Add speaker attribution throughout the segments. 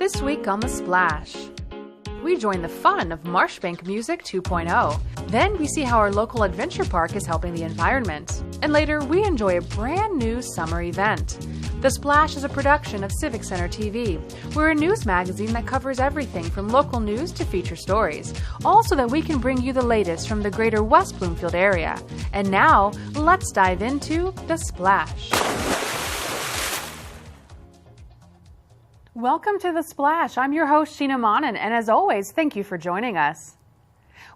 Speaker 1: This week on The Splash, we join the fun of Marshbank Music 2.0. Then we see how our local adventure park is helping the environment. And later, we enjoy a brand new summer event. The Splash is a production of Civic Center TV. We're a news magazine that covers everything from local news to feature stories, all so that we can bring you the latest from the greater West Bloomfield area. And now, let's dive into The Splash. Welcome to The Splash. I'm your host, Sheena Monnin, and as always, thank you for joining us.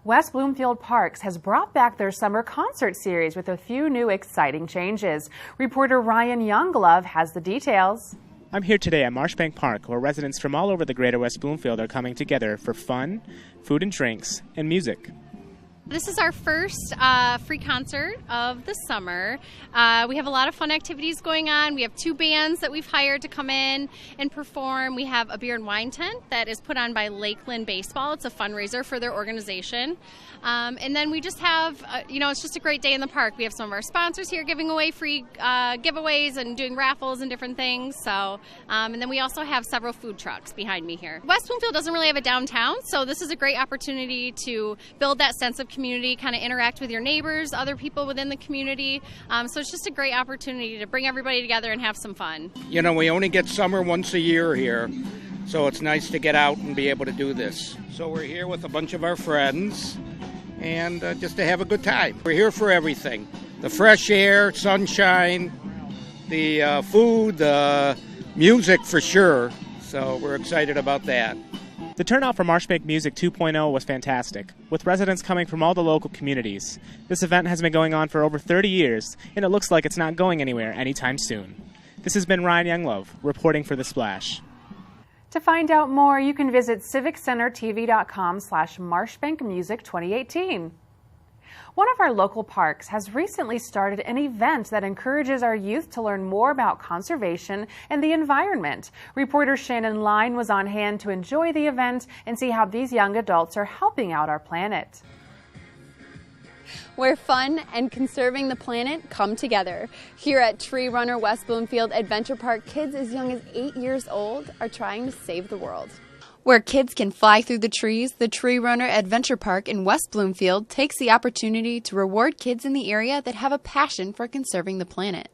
Speaker 1: West Bloomfield Parks has brought back their summer concert series with a few new exciting changes. Reporter Ryan Younglove has the details.
Speaker 2: I'm here today at Marshbank Park, where residents from all over the greater West Bloomfield are coming together for fun, food and drinks, and music.
Speaker 3: This is our first free concert of the summer. We have a lot of fun activities going on. We have two bands that we've hired to come in and perform. We have a beer and wine tent that is put on by Lakeland Baseball. It's a fundraiser for their organization. And then we just have, it's just a great day in the park. We have some of our sponsors here giving away free giveaways and doing raffles and different things. So, and then we also have several food trucks behind me here. West Bloomfield doesn't really have a downtown, so this is a great opportunity to build that sense of community, kind of interact with your neighbors, other people within the community. So it's just a great opportunity to bring everybody together and have some fun.
Speaker 4: You know, we only get summer once a year here, so it's nice to get out and be able to do this. So we're here with a bunch of our friends and just to have a good time. We're here for everything. The fresh air, sunshine, the food, the music for sure. So we're excited about that.
Speaker 2: The turnout for Marshbank Music 2.0 was fantastic, with residents coming from all the local communities. This event has been going on for over 30 years, and it looks like it's not going anywhere anytime soon. This has been Ryan Younglove, reporting for The Splash.
Speaker 1: To find out more, you can visit civiccentertv.com/marshbankmusic2018. One of our local parks has recently started an event that encourages our youth to learn more about conservation and the environment. Reporter Shannon Line was on hand to enjoy the event and see how these young adults are helping out our planet.
Speaker 5: Where fun and conserving the planet come together. Here at TreeRunner West Bloomfield Adventure Park, kids as young as 8 years old are trying to save the world. Where kids can fly through the trees, the TreeRunner Adventure Park in West Bloomfield takes the opportunity to reward kids in the area that have a passion for conserving the planet.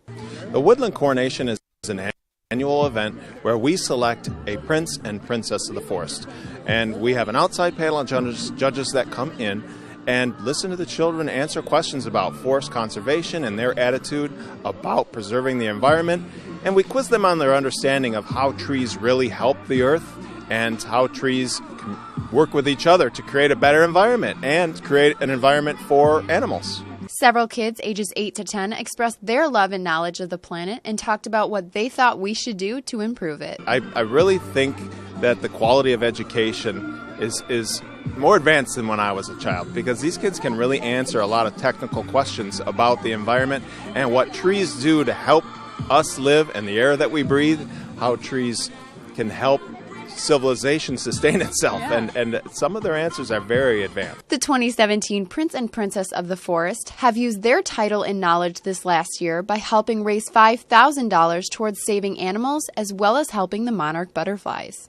Speaker 6: The Woodland Coronation is an annual event where we select a prince and princess of the forest. And we have an outside panel of judges that come in and listen to the children answer questions about forest conservation and their attitude about preserving the environment. And we quiz them on their understanding of how trees really help the earth and how trees can work with each other to create a better environment and create an environment for animals.
Speaker 5: Several kids ages 8 to 10 expressed their love and knowledge of the planet and talked about what they thought we should do to improve it.
Speaker 6: I really think that the quality of education is more advanced than when I was a child, because these kids can really answer a lot of technical questions about the environment and what trees do to help us live and the air that we breathe, how trees can help civilization sustain itself, and some of their answers are very advanced.
Speaker 5: The 2017 Prince and Princess of the Forest have used their title and knowledge this last year by helping raise $5,000 towards saving animals as well as helping the monarch butterflies.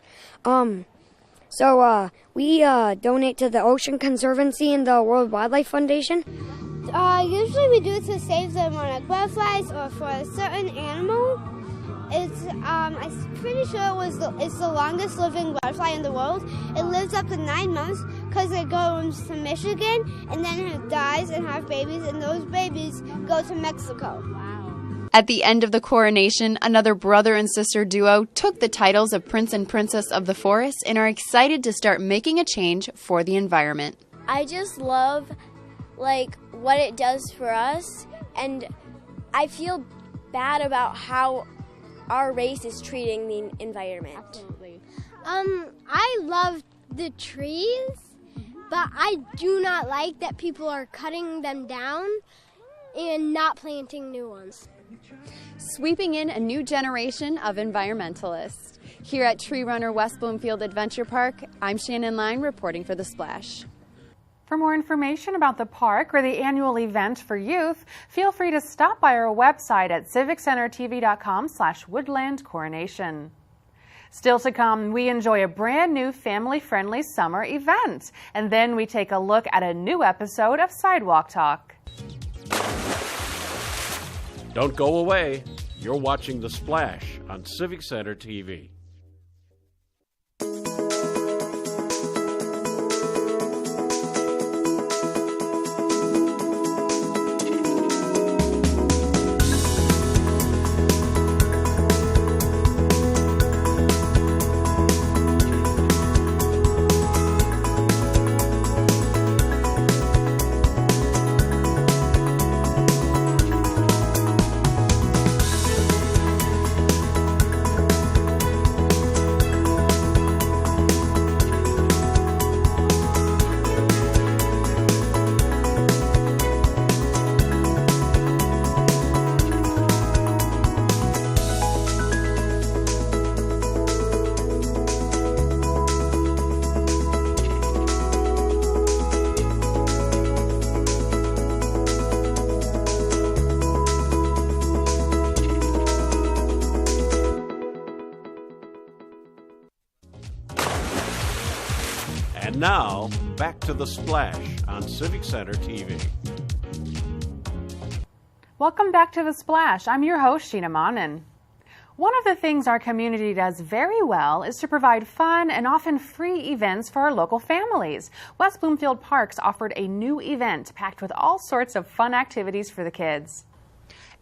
Speaker 7: We donate to the Ocean Conservancy and the World Wildlife Foundation.
Speaker 8: Usually we do it to save the monarch butterflies or for a certain animal. I'm pretty sure it's the longest living butterfly in the world. It lives up to 9 months because it goes to Michigan and then it dies and have babies, and those babies go to Mexico.
Speaker 5: At the end of the coronation, another brother and sister duo took the titles of Prince and Princess of the Forest and are excited to start making a change for the environment.
Speaker 9: I just love what it does for us, and I feel bad about how our race is treating the environment.
Speaker 8: Absolutely. I love the trees, but I do not like that people are cutting them down and not planting new ones.
Speaker 5: Sweeping in a new generation of environmentalists. Here at TreeRunner West Bloomfield Adventure Park, I'm Shannon Line reporting for The Splash.
Speaker 1: For more information about the park or the annual event for youth, feel free to stop by our website at civiccentertv.com/woodlandcoronation. Still to come, we enjoy a brand new family-friendly summer event. And then we take a look at a new episode of Sidewalk Talk.
Speaker 10: Don't go away. You're watching The Splash on Civic Center TV. And now, back to The Splash on Civic Center TV.
Speaker 1: Welcome back to The Splash. I'm your host, Sheena Monnin. One of the things our community does very well is to provide fun and often free events for our local families. West Bloomfield Parks offered a new event packed with all sorts of fun activities for the kids.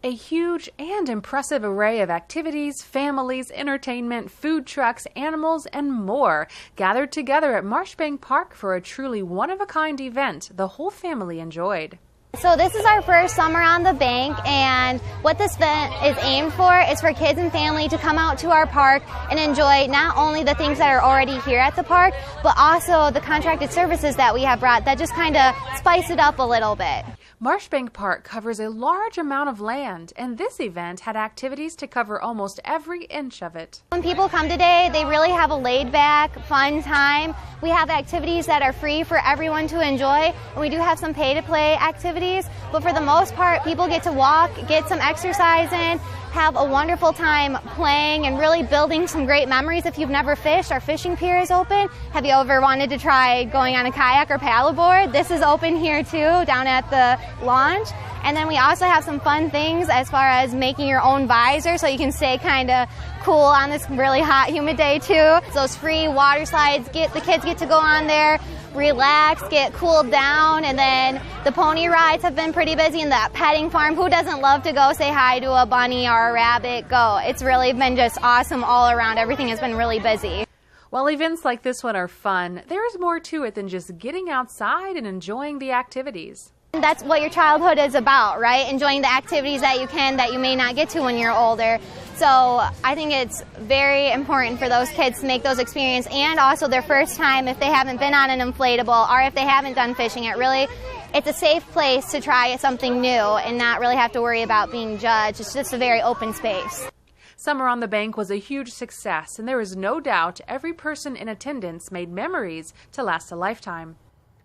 Speaker 1: A huge and impressive array of activities, families, entertainment, food trucks, animals, and more gathered together at Marshbank Park for a truly one-of-a-kind event the whole family enjoyed.
Speaker 11: So this is our first summer on the bank, and what this event is aimed for is for kids and family to come out to our park and enjoy not only the things that are already here at the park, but also the contracted services that we have brought that just kind of spice it up a little bit.
Speaker 1: Marshbank Park covers a large amount of land, and this event had activities to cover almost every inch of it.
Speaker 11: When people come today, they really have a laid-back, fun time. We have activities that are free for everyone to enjoy, and we do have some pay-to-play activities, but for the most part, people get to walk, get some exercise in, have a wonderful time playing and really building some great memories. If you've never fished, our fishing pier is open. Have you ever wanted to try going on a kayak or paddleboard? This is open here too, down at the launch. And then we also have some fun things as far as making your own visor so you can stay kind of cool on this really hot, humid day too. Those free water slides, the kids get to go on there, relax, get cooled down, and then the pony rides have been pretty busy, and that petting farm. Who doesn't love to go say hi to a bunny or a rabbit? Go. It's really been just awesome all around. Everything has been really busy.
Speaker 1: While events like this one are fun, there is more to it than just getting outside and enjoying the activities.
Speaker 11: That's what your childhood is about, right? Enjoying the activities that you can, that you may not get to when you're older. So I think it's very important for those kids to make those experiences, and also their first time if they haven't been on an inflatable or if they haven't done fishing. It's a safe place to try something new and not really have to worry about being judged. It's just a very open space.
Speaker 1: Summer on the Bank was a huge success, and there is no doubt every person in attendance made memories to last a lifetime.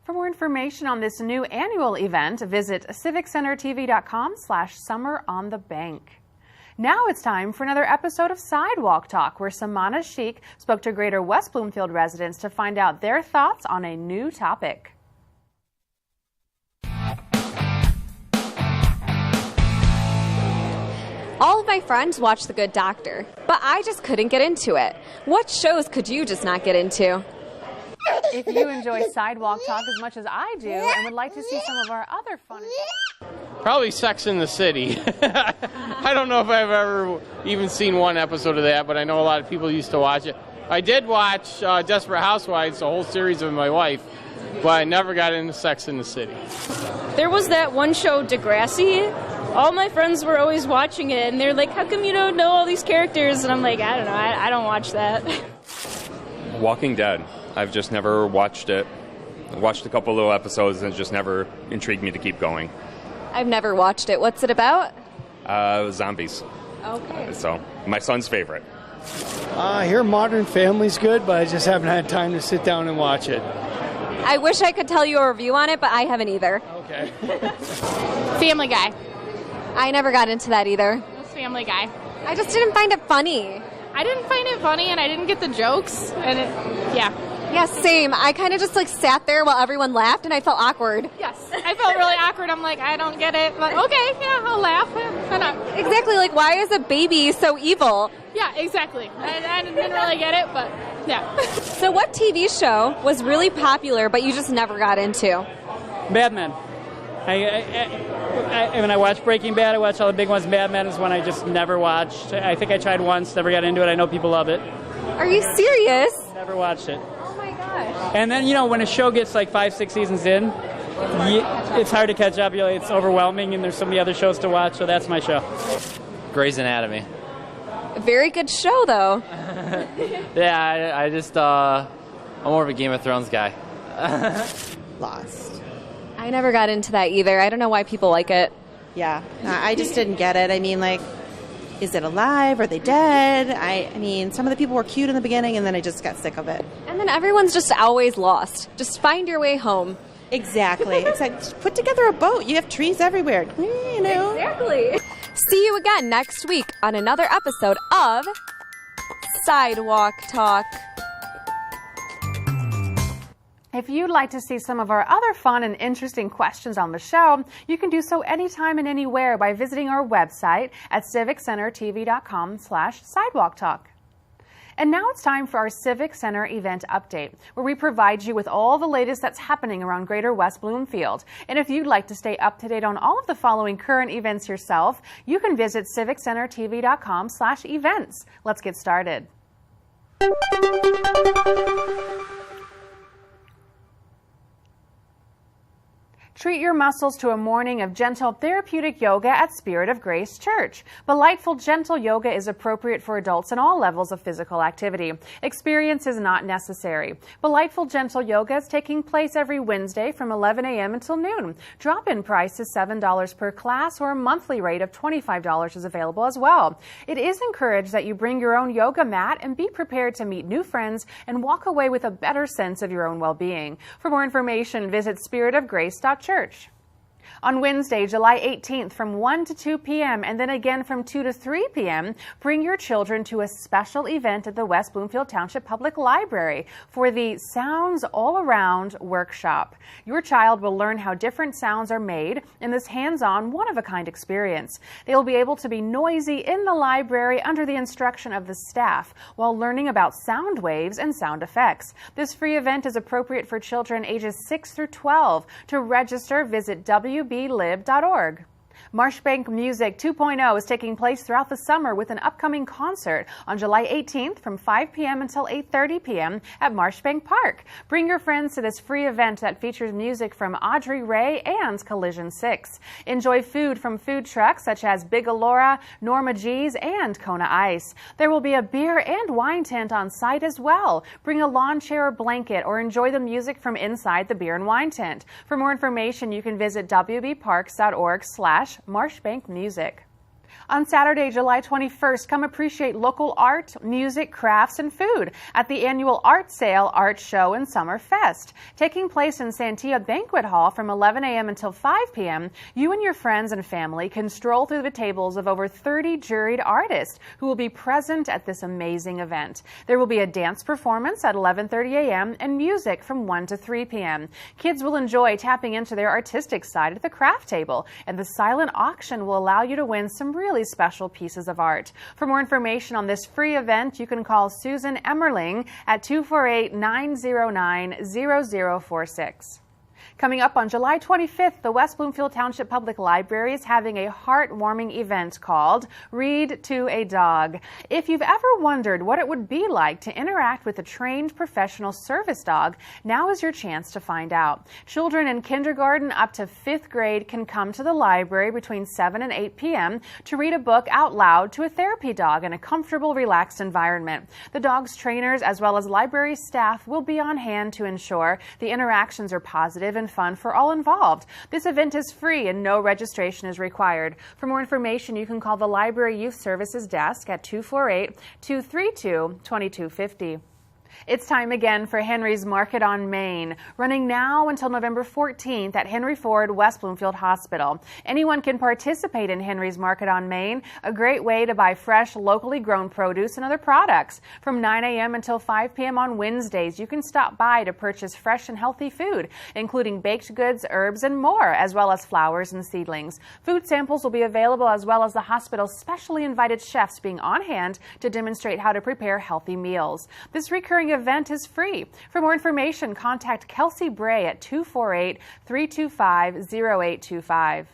Speaker 1: For more information on this new annual event, visit civiccentertv.com/summeronthebank. Now it's time for another episode of Sidewalk Talk, where Samana Sheikh spoke to Greater West Bloomfield residents to find out their thoughts on a new topic.
Speaker 5: All of my friends watch The Good Doctor, but I just couldn't get into it. What shows could you just not get into?
Speaker 1: If you enjoy Sidewalk Talk as much as I do and would like to see some of our other fun...
Speaker 12: Probably Sex in the City. I don't know if I've ever even seen one episode of that, but I know a lot of people used to watch it. I did watch Desperate Housewives, the whole series with my wife, but I never got into Sex in the City.
Speaker 13: There was that one show, Degrassi. All my friends were always watching it, and they're like, how come you don't know all these characters? And I'm like, I don't know, I don't watch that.
Speaker 14: Walking Dead. I've just never watched it. I watched a couple little episodes and it just never intrigued me to keep going.
Speaker 5: I've never watched it. What's it about?
Speaker 14: Zombies.
Speaker 5: Okay.
Speaker 14: So, my son's favorite.
Speaker 15: I hear Modern Family's good, but I just haven't had time to sit down and watch it.
Speaker 5: I wish I could tell you a review on it, but I haven't either.
Speaker 15: Okay.
Speaker 3: Family Guy.
Speaker 5: I never got into that either.
Speaker 3: Family Guy.
Speaker 5: I just didn't find it funny.
Speaker 16: I didn't find it funny, and I didn't get the jokes, and yeah.
Speaker 17: Yeah, same. I kind of just like sat there while everyone laughed, and I felt awkward.
Speaker 16: Yes, I felt really awkward. I'm like, I don't get it, but okay, yeah, I'll laugh. Why not?
Speaker 17: Exactly, like why is a baby so evil?
Speaker 16: Yeah, exactly. I didn't really get it, but yeah.
Speaker 17: So what TV show was really popular but you just never got into?
Speaker 18: Mad Men. When I watched Breaking Bad, I watched all the big ones. Mad Men is one I just never watched. I think I tried once, never got into it. I know people love it.
Speaker 17: Are you serious?
Speaker 18: Never watched it.
Speaker 17: Oh my gosh.
Speaker 18: And then, when a show gets like 5-6 seasons in, it's hard to catch up. It's overwhelming, and there's so many other shows to watch, so that's my show.
Speaker 19: Grey's Anatomy.
Speaker 17: A very good show, though.
Speaker 19: Yeah, I just, I'm more of a Game of Thrones guy.
Speaker 20: Lost.
Speaker 17: I never got into that either. I don't know why people like it.
Speaker 20: Yeah, I just didn't get it. I mean, like, is it alive? Are they dead? I mean, some of the people were cute in the beginning, and then I just got sick of it.
Speaker 17: And then everyone's just always lost. Just find your way home.
Speaker 20: Exactly. It's like, just put together a boat. You have trees everywhere. You know?
Speaker 17: Exactly. See you again next week on another episode of Sidewalk Talk.
Speaker 1: If you'd like to see some of our other fun and interesting questions on the show, you can do so anytime and anywhere by visiting our website at civiccentertv.com/sidewalktalk. And now it's time for our Civic Center event update, where we provide you with all the latest that's happening around Greater West Bloomfield. And if you'd like to stay up to date on all of the following current events yourself, you can visit civiccentertv.com/events. Let's get started. Treat your muscles to a morning of gentle therapeutic yoga at Spirit of Grace Church. Delightful, gentle yoga is appropriate for adults in all levels of physical activity. Experience is not necessary. Delightful, gentle yoga is taking place every Wednesday from 11 a.m. until noon. Drop-in price is $7 per class, or a monthly rate of $25 is available as well. It is encouraged that you bring your own yoga mat and be prepared to meet new friends and walk away with a better sense of your own well-being. For more information, visit spiritofgrace.church. On Wednesday, July 18th from 1 to 2 p.m. and then again from 2 to 3 p.m., bring your children to a special event at the West Bloomfield Township Public Library for the Sounds All Around workshop. Your child will learn how different sounds are made in this hands-on, one-of-a-kind experience. They will be able to be noisy in the library under the instruction of the staff while learning about sound waves and sound effects. This free event is appropriate for children ages 6 through 12. To register, visit wblib.org. Marshbank Music 2.0 is taking place throughout the summer with an upcoming concert on July 18th from 5 p.m. until 8:30 p.m. at Marshbank Park. Bring your friends to this free event that features music from Audrey Ray and Collision 6. Enjoy food from food trucks such as Big Alora, Norma G's, and Kona Ice. There will be a beer and wine tent on site as well. Bring a lawn chair or blanket or enjoy the music from inside the beer and wine tent. For more information, you can visit wbparks.org/Marshbank Music. On Saturday, July 21st, come appreciate local art, music, crafts, and food at the annual Art Sale, Art Show, and Summer Fest. Taking place in Santia Banquet Hall from 11 a.m. until 5 p.m., you and your friends and family can stroll through the tables of over 30 juried artists who will be present at this amazing event. There will be a dance performance at 11:30 a.m. and music from 1 to 3 p.m. Kids will enjoy tapping into their artistic side at the craft table, and the silent auction will allow you to win some really special pieces of art. For more information on this free event, you can call Susan Emmerling at 248-909-0046. Coming up on July 25th, the West Bloomfield Township Public Library is having a heartwarming event called Read to a Dog. If you've ever wondered what it would be like to interact with a trained professional service dog, now is your chance to find out. Children in kindergarten up to 5th grade can come to the library between 7 and 8 p.m. to read a book out loud to a therapy dog in a comfortable, relaxed environment. The dog's trainers as well as library staff will be on hand to ensure the interactions are positive and fun for all involved. This event is free and no registration is required. For more information, you can call the Library Youth Services Desk at 248-232-2250. It's time again for Henry's Market on Main, running now until November 14th at Henry Ford West Bloomfield Hospital. Anyone can participate in Henry's Market on Main, a great way to buy fresh, locally grown produce and other products. From 9 a.m. until 5 p.m. on Wednesdays, you can stop by to purchase fresh and healthy food, including baked goods, herbs, and more, as well as flowers and seedlings. Food samples will be available, as well as the hospital's specially invited chefs being on hand to demonstrate how to prepare healthy meals. This recurring event is free. For more information, contact Kelsey Bray at 248-325-0825.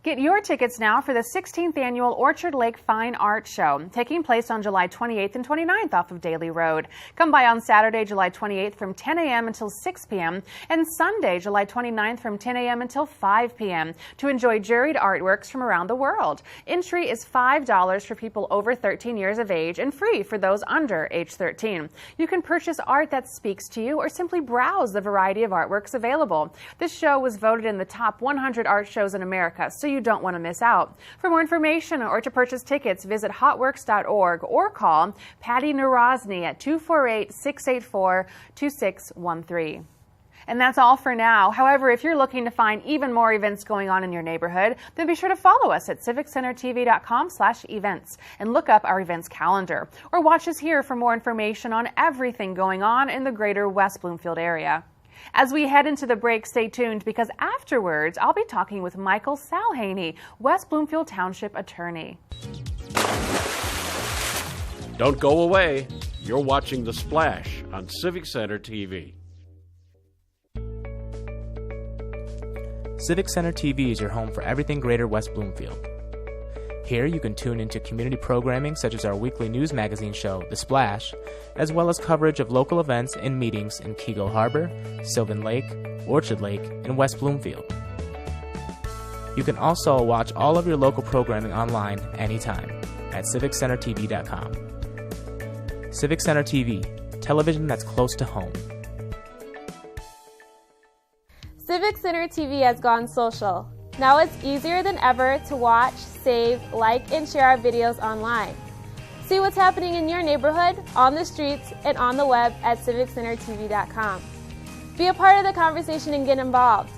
Speaker 1: Get your tickets now for the 16th Annual Orchard Lake Fine Art Show, taking place on July 28th and 29th off of Daly Road. Come by on Saturday, July 28th from 10 a.m. until 6 p.m. and Sunday, July 29th from 10 a.m. until 5 p.m. to enjoy juried artworks from around the world. Entry is $5 for people over 13 years of age and free for those under age 13. You can purchase art that speaks to you or simply browse the variety of artworks available. This show was voted in the top 100 art shows in America, so you don't want to miss out. For more information or to purchase tickets, visit hotworks.org or call Patty Narozny at 248-684-2613. And that's all for now. However, if you're looking to find even more events going on in your neighborhood, then be sure to follow us at civiccentertv.com/events and look up our events calendar. Or watch us here for more information on everything going on in the greater West Bloomfield area. As we head into the break, stay tuned, because afterwards I'll be talking with Michael Salhaney, West Bloomfield Township Attorney.
Speaker 10: Don't go away. You're watching The Splash on Civic Center TV.
Speaker 2: Civic Center TV is your home for everything greater West Bloomfield. Here you can tune into community programming such as our weekly news magazine show, The Splash, as well as coverage of local events and meetings in Keego Harbor, Sylvan Lake, Orchard Lake, and West Bloomfield. You can also watch all of your local programming online anytime at civiccentertv.com. Civic Center TV, television that's close to home.
Speaker 17: Civic Center TV has gone social. Now it's easier than ever to watch, save, like, and share our videos online. See what's happening in your neighborhood, on the streets, and on the web at civiccentertv.com. Be a part of the conversation and get involved.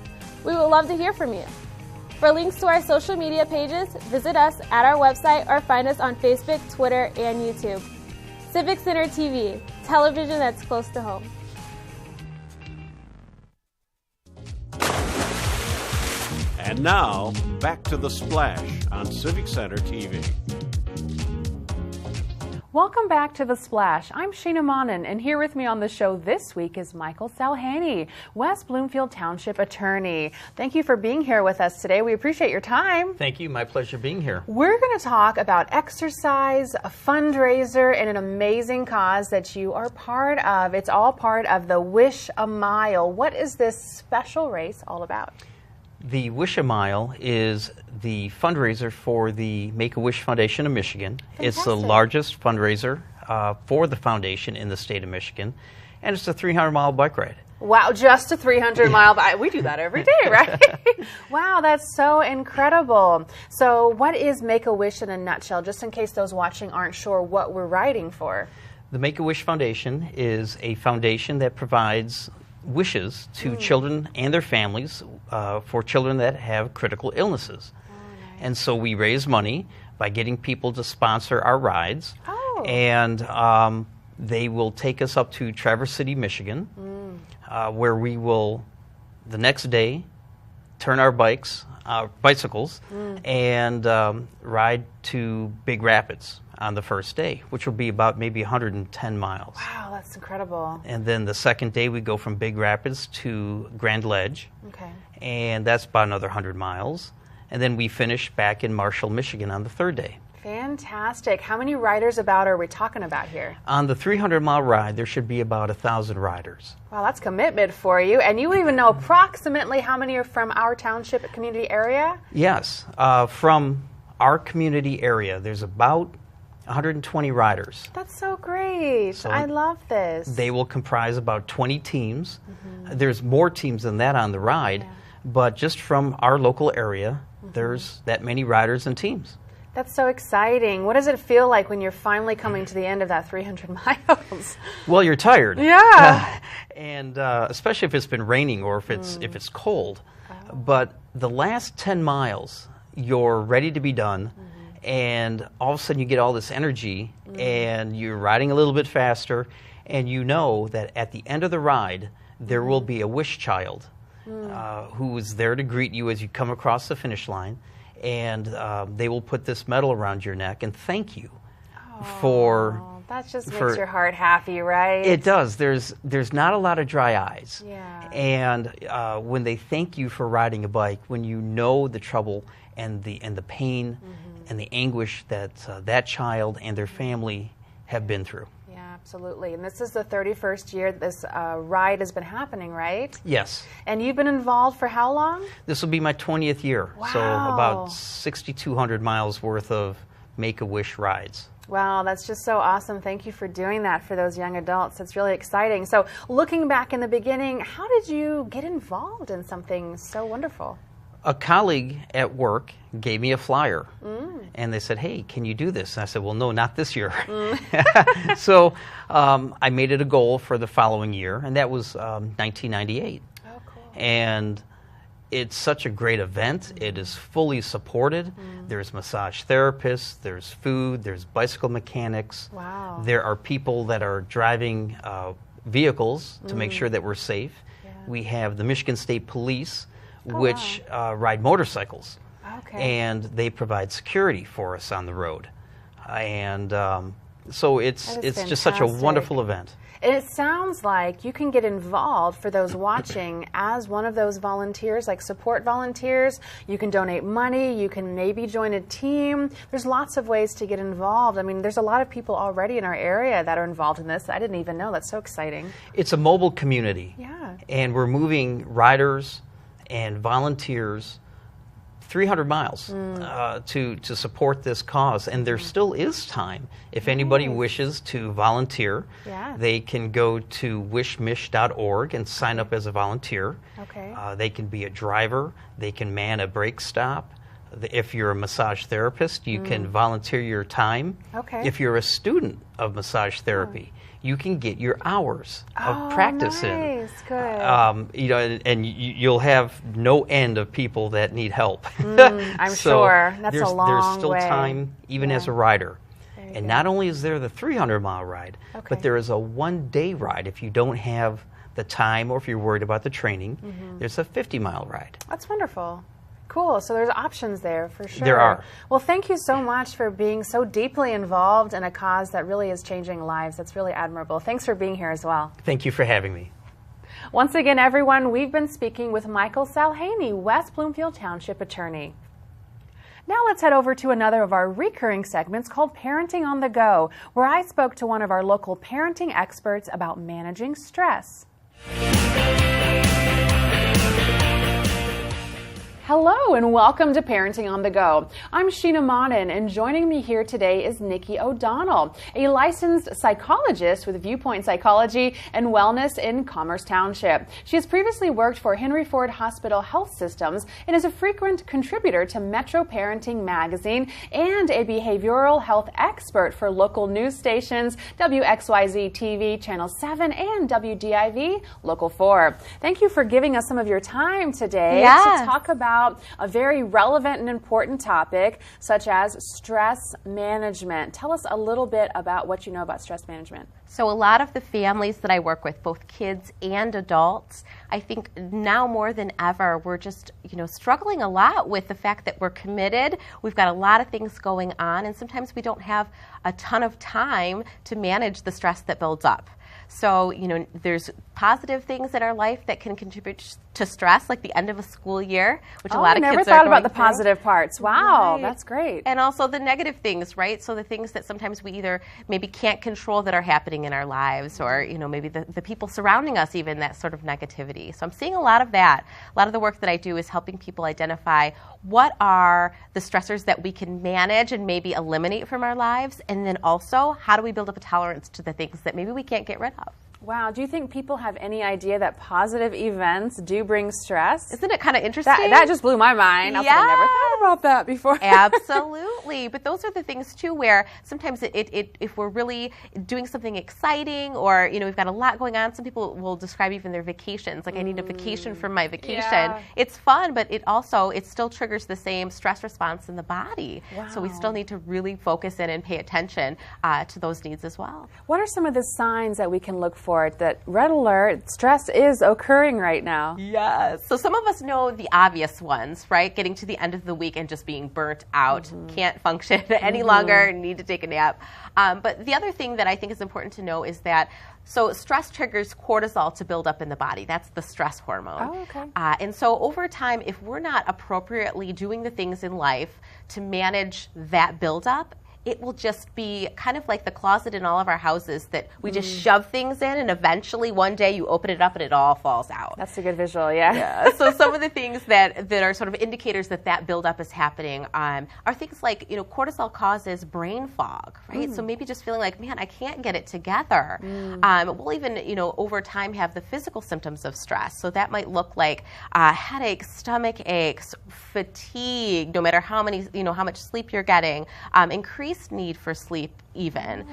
Speaker 17: We would love to hear from you. For links to our social media pages, visit us at our website or find us on Facebook, Twitter, and YouTube. Civic Center TV, television that's close to home.
Speaker 10: And now, back to The Splash on Civic Center TV.
Speaker 1: Welcome back to The Splash. I'm Sheena Monnin, and here with me on the show this week is Michael Salhaney, West Bloomfield Township Attorney. Thank you for being here with us today. We appreciate your time.
Speaker 21: Thank you. My pleasure being here.
Speaker 1: We're going to talk about exercise, a fundraiser, and an amazing cause that you are part of. It's all part of the Wish a Mile. What is this special race all about?
Speaker 21: The Wish a Mile is the fundraiser for the Make-A-Wish Foundation of Michigan.
Speaker 1: Fantastic.
Speaker 21: It's the largest fundraiser for the foundation in the state of Michigan, and it's a 300-mile bike ride.
Speaker 1: Wow, just a 300-mile bike. We do that every day, right? Wow, that's so incredible. So what is Make-A-Wish in a nutshell, just in case those watching aren't sure what we're riding for?
Speaker 21: The Make-A-Wish Foundation is a foundation that provides wishes to children and their families for children that have critical illnesses. And so we raise money by getting people to sponsor our rides. And they will take us up to Traverse City, Michigan, where we will, the next day, turn our bicycles and ride to Big Rapids on the first day, which will be about maybe 110 miles.
Speaker 1: Wow, that's incredible.
Speaker 21: And then the second day we go from Big Rapids to Grand Ledge.
Speaker 1: Okay.
Speaker 21: And that's about another 100 miles. And then we finish back in Marshall, Michigan on the third day.
Speaker 1: Fantastic. How many riders are we talking about here?
Speaker 21: On the 300-mile ride, there should be about 1,000 riders.
Speaker 1: Wow, that's commitment for you. And you even know approximately how many are from our township community area?
Speaker 21: Yes. From our community area, there's about 120 riders.
Speaker 1: That's so great.
Speaker 21: So
Speaker 1: I love this.
Speaker 21: They will comprise about 20 teams. There's more teams than that on the ride, but just from our local area, there's that many riders and teams.
Speaker 1: That's so exciting. What does it feel like when you're finally coming to the end of that 300 miles?
Speaker 21: Well, you're tired.
Speaker 1: Yeah.
Speaker 21: And especially if it's been raining or if it's cold. But the last 10 miles, you're ready to be done, and all of a sudden you get all this energy, and you're riding a little bit faster, and you know that at the end of the ride, there will be a wish child who is there to greet you as you come across the finish line, and they will put this medal around your neck and thank you for...
Speaker 1: That just makes your heart happy, right?
Speaker 21: It does. There's not a lot of dry eyes.
Speaker 1: Yeah.
Speaker 21: And when they thank you for riding a bike, when you know the trouble and the pain and the anguish that that child and their family have been through.
Speaker 1: Yeah, absolutely. And this is the 31st year that this ride has been happening, right?
Speaker 21: Yes.
Speaker 1: And you've been involved for how long?
Speaker 21: This will be my 20th year.
Speaker 1: Wow.
Speaker 21: So about 6,200 miles worth of Make-A-Wish rides.
Speaker 1: Wow, that's just so awesome. Thank you for doing that for those young adults. It's really exciting. So looking back in the beginning, how did you get involved in something so wonderful?
Speaker 21: A colleague at work gave me a flyer, and they said, hey, can you do this? And I said, well, no, not this year. So I made it a goal for the following year, and that was 1998.
Speaker 1: Oh, cool.
Speaker 21: And it's such a great event. It is fully supported. There's massage therapists, there's food, there's bicycle mechanics.
Speaker 1: Wow.
Speaker 21: There are people that are driving vehicles to make sure that we're safe. Yeah. We have the Michigan State Police, which ride motorcycles.
Speaker 1: Okay.
Speaker 21: And they provide security for us on the road. And so it's just such a wonderful event.
Speaker 1: And it sounds like you can get involved for those watching as one of those volunteers, like support volunteers. You can donate money. You can maybe join a team. There's lots of ways to get involved. I mean, there's a lot of people already in our area that are involved in this. I didn't even know. That's so exciting.
Speaker 21: It's a mobile community.
Speaker 1: Yeah.
Speaker 21: And we're moving riders and volunteers 300 miles to support this cause, and there still is time. If anybody wishes to volunteer, they can go to wishmish.org and sign up as a volunteer.
Speaker 1: Okay.
Speaker 21: They can be a driver, they can man a brake stop. If you're a massage therapist, you can volunteer your time.
Speaker 1: Okay.
Speaker 21: If you're a student of massage therapy, you can get your hours of practice in.
Speaker 1: Good.
Speaker 21: You know, and you'll have no end of people that need help.
Speaker 1: I'm
Speaker 21: so
Speaker 1: sure. That's a long
Speaker 21: There's still
Speaker 1: way.
Speaker 21: time, even as a rider. And not only is there the 300-mile ride, but there is a one-day ride. If you don't have the time or if you're worried about the training, there's a 50-mile ride.
Speaker 1: That's wonderful. Cool. So there's options there for sure.
Speaker 21: There are.
Speaker 1: Well, thank you so much for being so deeply involved in a cause that really is changing lives. That's really admirable. Thanks for being here as well.
Speaker 21: Thank you for having me.
Speaker 1: Once again, everyone, we've been speaking with Michael Salhaney, West Bloomfield Township Attorney. Now let's head over to another of our recurring segments called Parenting on the Go, where I spoke to one of our local parenting experts about managing stress. Hello and welcome to Parenting on the Go. I'm Sheena Monnin, and joining me here today is Nikki O'Donnell, a licensed psychologist with Viewpoint Psychology and Wellness in Commerce Township. She has previously worked for Henry Ford Hospital Health Systems and is a frequent contributor to Metro Parenting Magazine and a behavioral health expert for local news stations WXYZ TV Channel 7 and WDIV Local 4. Thank you for giving us some of your time today to talk about a very relevant and important topic such as stress management. Tell us a little bit about what you know about stress management.
Speaker 4: So a lot of the families that I work with, both kids and adults, I think now more than ever, we're just, struggling a lot with the fact that we're committed. We've got a lot of things going on, and sometimes we don't have a ton of time to manage the stress that builds up. So, there's positive things in our life that can contribute to stress, like the end of a school year, which a lot of kids are going through.
Speaker 1: I never thought about the positive parts. Wow, that's great.
Speaker 4: And also the negative things, right? So the things that sometimes we either maybe can't control that are happening in our lives, or, maybe the people surrounding us, even that sort of negativity. So I'm seeing a lot of that. A lot of the work that I do is helping people identify what are the stressors that we can manage and maybe eliminate from our lives, and then also how do we build up a tolerance to the things that maybe we can't get rid of.
Speaker 1: Wow. Do you think people have any idea that positive events do bring stress?
Speaker 4: Isn't it kind of interesting?
Speaker 1: That just blew my mind. I never thought about that before.
Speaker 4: Absolutely. But those are the things, too, where sometimes if we're really doing something exciting or, we've got a lot going on, some people will describe even their vacations. Like, I need a vacation from my vacation. Yeah. It's fun, but it still triggers the same stress response in the body. Wow. So we still need to really focus in and pay attention to those needs as well.
Speaker 1: What are some of the signs that we can look for that red alert, stress is occurring right now?
Speaker 4: Yes. So some of us know the obvious ones, right? Getting to the end of the week and just being burnt out, can't function any longer, need to take a nap. But the other thing that I think is important to know is that stress triggers cortisol to build up in the body. That's the stress hormone.
Speaker 1: Oh, okay.
Speaker 4: And so over time, if we're not appropriately doing the things in life to manage that buildup, it will just be kind of like the closet in all of our houses that we just shove things in, and eventually one day you open it up and it all falls out.
Speaker 1: That's a good visual, yeah.
Speaker 4: So some of the things that are sort of indicators that buildup is happening are things like, cortisol causes brain fog, right? So maybe just feeling like, man, I can't get it together. We'll even, over time have the physical symptoms of stress. So that might look like headaches, stomach aches, fatigue, no matter how much sleep you're getting, increased need for sleep even,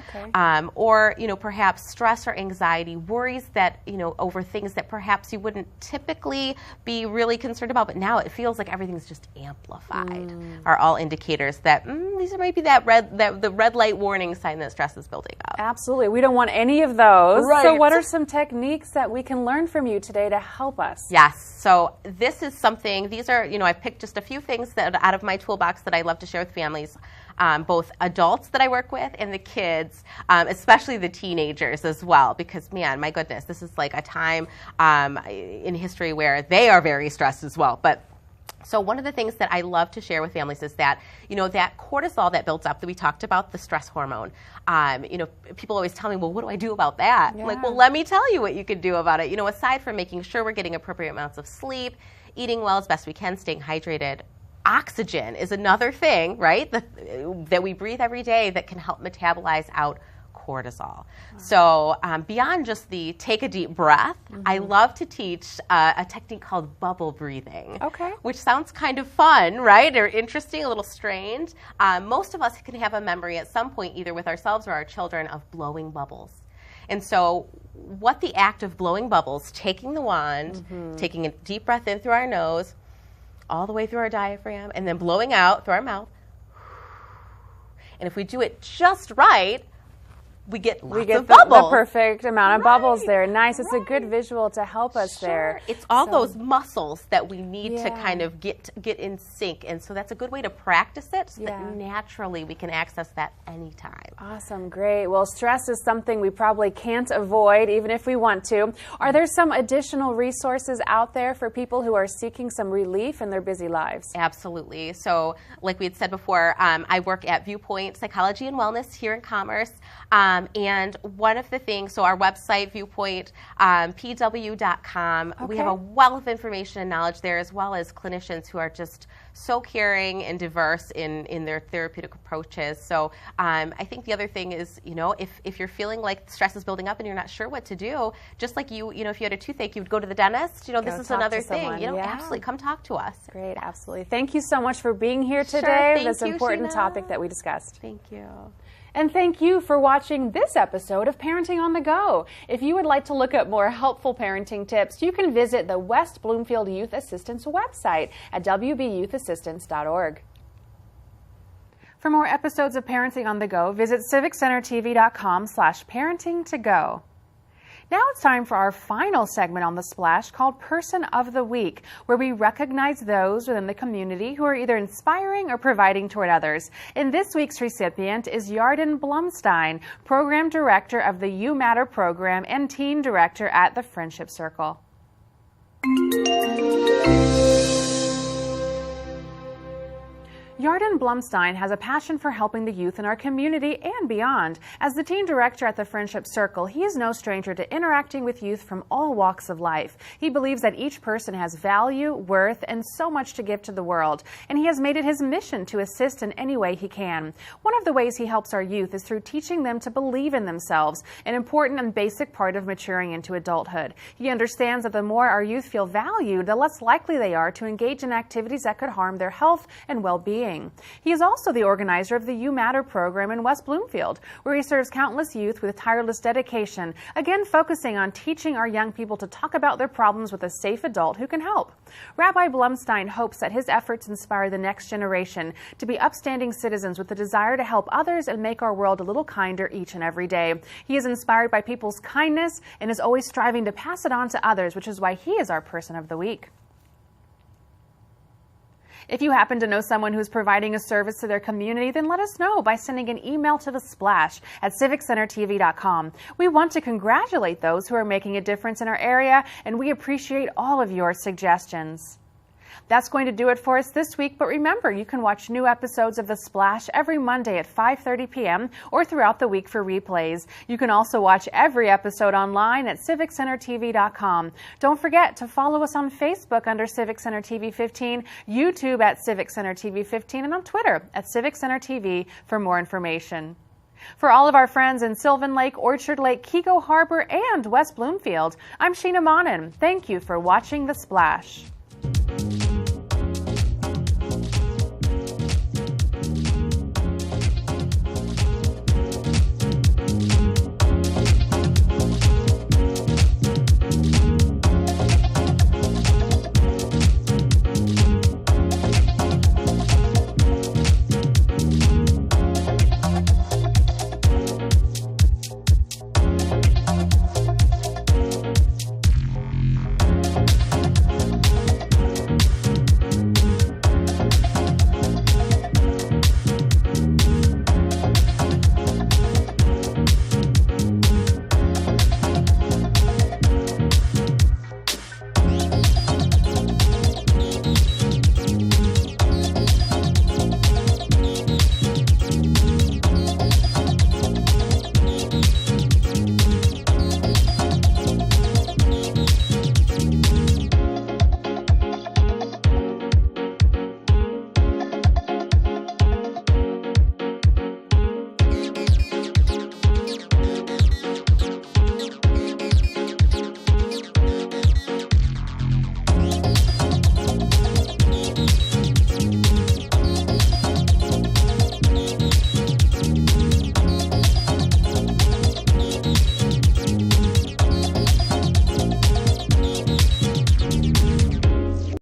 Speaker 4: or perhaps stress or anxiety, worries that over things that perhaps you wouldn't typically be really concerned about, but now it feels like everything's just amplified, are all indicators that these might be the red light warning sign that stress is building up.
Speaker 1: Absolutely, we don't want any of those.
Speaker 4: Right.
Speaker 1: So what are some techniques that we can learn from you today to help us?
Speaker 4: Yes, so this is something, these are, I picked just a few things that out of my toolbox that I love to share with families. Both adults that I work with and the kids, especially the teenagers as well, because man, my goodness, this is like a time in history where they are very stressed as well. So one of the things that I love to share with families is that, that cortisol that builds up that we talked about, the stress hormone, people always tell me, well, what do I do about that? Yeah. I'm like, well, let me tell you what you could do about it. Aside from making sure we're getting appropriate amounts of sleep, eating well as best we can, staying hydrated, oxygen is another thing, right, that we breathe every day that can help metabolize out cortisol. So beyond just the take a deep breath, I love to teach a technique called bubble breathing, which sounds kind of fun, right, or interesting, a little strange. Most of us can have a memory at some point, either with ourselves or our children, of blowing bubbles. And so what the act of blowing bubbles, taking the wand, taking a deep breath in through our nose, all the way through our diaphragm, and then blowing out through our mouth. And if we do it just right, we get
Speaker 1: the perfect amount of bubbles there. Nice. It's a good visual to help us there.
Speaker 4: It's all those muscles that we need to kind of get in sync. And so that's a good way to practice it so that naturally we can access that anytime.
Speaker 1: Awesome. Great. Well, stress is something we probably can't avoid even if we want to. Are there some additional resources out there for people who are seeking some relief in their busy lives?
Speaker 4: Absolutely. So like we had said before, I work at Viewpoint Psychology and Wellness here in Commerce. And one of the things, so our website, Viewpoint, pw.com, we have a wealth of information and knowledge there, as well as clinicians who are just so caring and diverse in their therapeutic approaches. So I think the other thing is, if you're feeling like stress is building up and you're not sure what to do, just like if you had a toothache, you would go to the dentist. This is another thing. Absolutely, come talk to us.
Speaker 1: Great, absolutely. Thank you so much for being here today.
Speaker 4: Sure,
Speaker 1: this important topic that we discussed.
Speaker 4: Thank you.
Speaker 1: And thank you for watching this episode of Parenting on the Go. If you would like to look up more helpful parenting tips, you can visit the West Bloomfield Youth Assistance website at wbyouthassistance.org. For more episodes of Parenting on the Go, visit civiccentertv.com/parenting-to-go. Now it's time for our final segment on The Splash called Person of the Week, where we recognize those within the community who are either inspiring or providing toward others. And this week's recipient is Yarden Blumstein, Program Director of the You Matter program and Team Director at the Friendship Circle. Yarden Blumstein has a passion for helping the youth in our community and beyond. As the teen director at the Friendship Circle, he is no stranger to interacting with youth from all walks of life. He believes that each person has value, worth, and so much to give to the world, and he has made it his mission to assist in any way he can. One of the ways he helps our youth is through teaching them to believe in themselves, an important and basic part of maturing into adulthood. He understands that the more our youth feel valued, the less likely they are to engage in activities that could harm their health and well-being. He is also the organizer of the You Matter program in West Bloomfield, where he serves countless youth with tireless dedication, again focusing on teaching our young people to talk about their problems with a safe adult who can help. Rabbi Blumstein hopes that his efforts inspire the next generation to be upstanding citizens with the desire to help others and make our world a little kinder each and every day. He is inspired by people's kindness and is always striving to pass it on to others, which is why he is our Person of the Week. If you happen to know someone who's providing a service to their community, then let us know by sending an email to The Splash at civiccentertv.com. We want to congratulate those who are making a difference in our area, and we appreciate all of your suggestions. That's going to do it for us this week, but remember, you can watch new episodes of The Splash every Monday at 5:30 p.m. or throughout the week for replays. You can also watch every episode online at civiccentertv.com. Don't forget to follow us on Facebook under Civic Center TV 15, YouTube at Civic Center TV 15, and on Twitter at Civic Center TV for more information. For all of our friends in Sylvan Lake, Orchard Lake, Keego Harbor, and West Bloomfield, I'm Sheena Monnin. Thank you for watching The Splash.